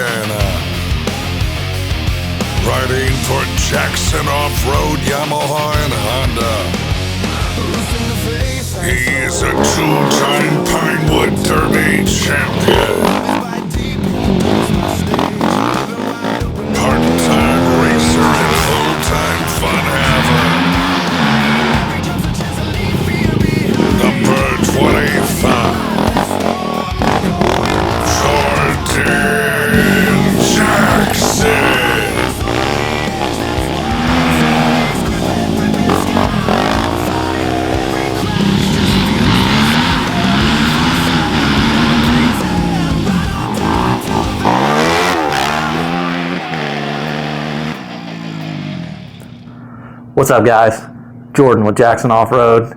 Indiana. Riding for Jackson Off-Road, Yamaha, and Honda. He is a two-time Pinewood Derby champion. Part-time racer and full-time fun haver. Number 25. Jordan Jackson. What's up, guys? Jordan with Jackson Off-Road,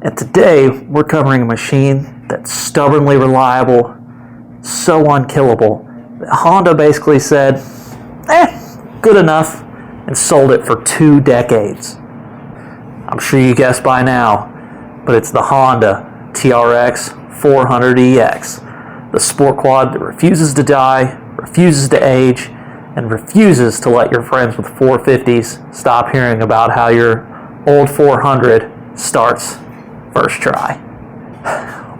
and today we're covering a machine that's stubbornly reliable, so unkillable that Honda basically said, good enough, and sold it for 2 decades. I'm sure you guessed by now, but it's the Honda TRX400EX, the sport quad that refuses to die, refuses to age, and refuses to let your friends with 450s stop hearing about how your old 400 starts first try.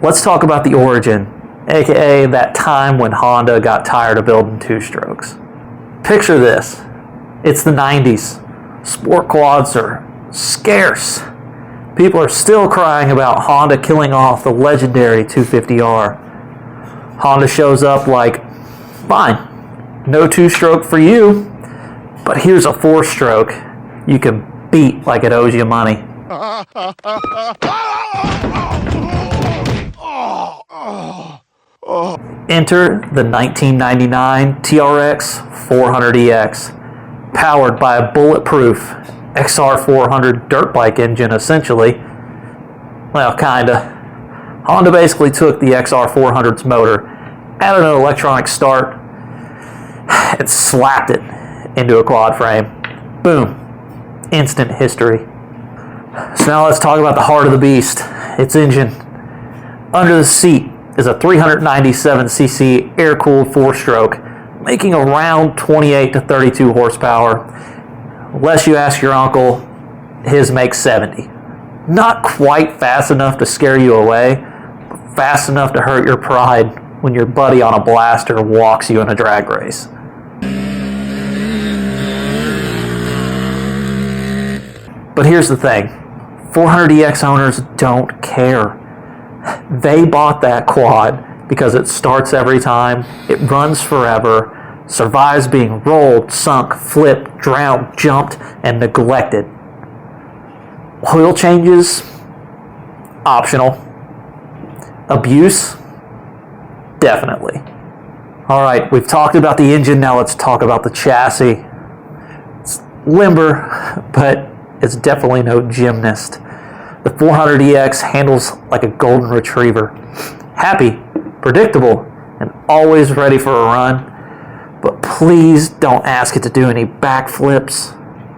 Let's talk about the origin, aka that time when Honda got tired of building two-strokes. Picture this. It's the 90s. Sport quads are scarce. People are still crying about Honda killing off the legendary 250R. Honda shows up like, fine, no two-stroke for you, but here's a 4-stroke you can beat like it owes you money. Enter the 1999 TRX 400EX, powered by a bulletproof XR400 dirt bike engine, essentially. Well, kinda. Honda basically took the XR400's motor, added an electronic start, and slapped it into a quad frame. Boom. Instant history. So now let's talk about the heart of the beast, its engine. Under the seat is a 397cc air-cooled 4-stroke, making around 28 to 32 horsepower. Unless you ask your uncle, his makes 70. Not quite fast enough to scare you away, but fast enough to hurt your pride when your buddy on a blaster walks you in a drag race. But here's the thing, 400EX owners don't care. They bought that quad because it starts every time, it runs forever, survives being rolled, sunk, flipped, drowned, jumped, and neglected. Oil changes? Optional. Abuse? Definitely. Alright, we've talked about the engine, now let's talk about the chassis. It's limber, but it's definitely no gymnast. The 400EX handles like a golden retriever. Happy, predictable, and always ready for a run. But please don't ask it to do any backflips.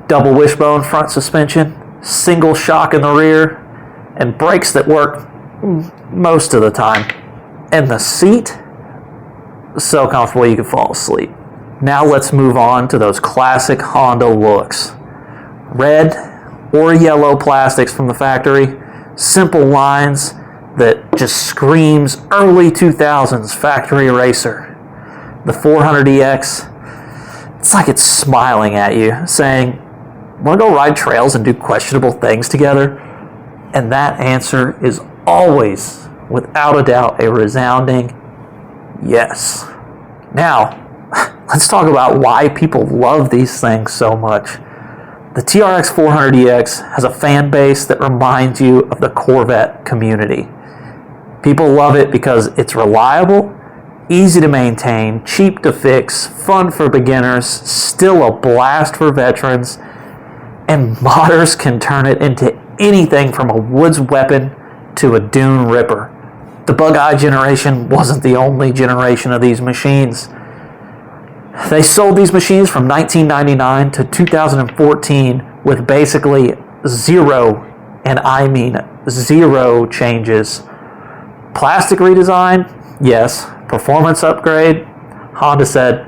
Double wishbone front suspension, single shock in the rear, and brakes that work most of the time. And the seat? So comfortable you can fall asleep. Now let's move on to those classic Honda looks. Red or yellow plastics from the factory, simple lines that just screams early 2000s factory racer. The 400EX, it's like it's smiling at you, saying, wanna go ride trails and do questionable things together? And that answer is always, without a doubt, a resounding yes. Now, let's talk about why people love these things so much. The TRX 400EX has a fan base that reminds you of the Corvette community. People love it because it's reliable, easy to maintain, cheap to fix, fun for beginners, still a blast for veterans, and modders can turn it into anything from a woods weapon to a dune ripper. The bug-eye generation wasn't the only generation of these machines. They sold these machines from 1999 to 2014 with basically zero, and I mean zero changes. Plastic redesign? Yes. Performance upgrade? Honda said,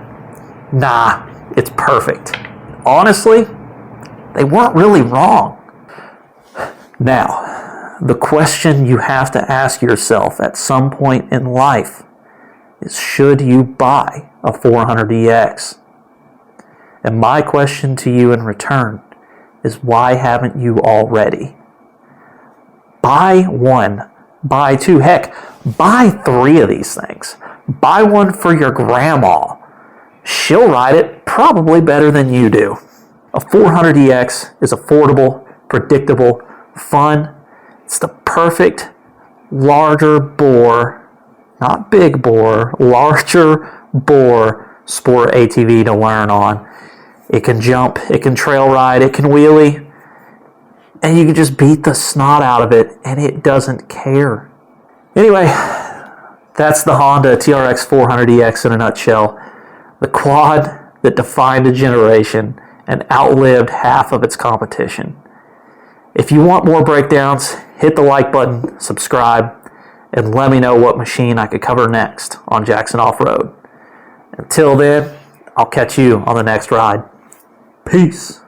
Nah, it's perfect. Honestly, they weren't really wrong. Now, the question you have to ask yourself at some point in life is, should you buy a 400EX? And my question to you in return is, why haven't you already? Buy one, buy two, heck, buy 3 of these things. Buy one for your grandma. She'll ride it probably better than you do. A 400EX is affordable, predictable, fun. It's the perfect larger bore, not big bore, larger bore sport ATV to learn on. It can jump, it can trail ride, it can wheelie, and you can just beat the snot out of it, and it doesn't care. Anyway, that's the Honda TRX400EX in a nutshell. The quad that defined a generation and outlived half of its competition. If you want more breakdowns, hit the like button, subscribe, and let me know what machine I could cover next on Jackson Off-Road. Until then, I'll catch you on the next ride. Peace.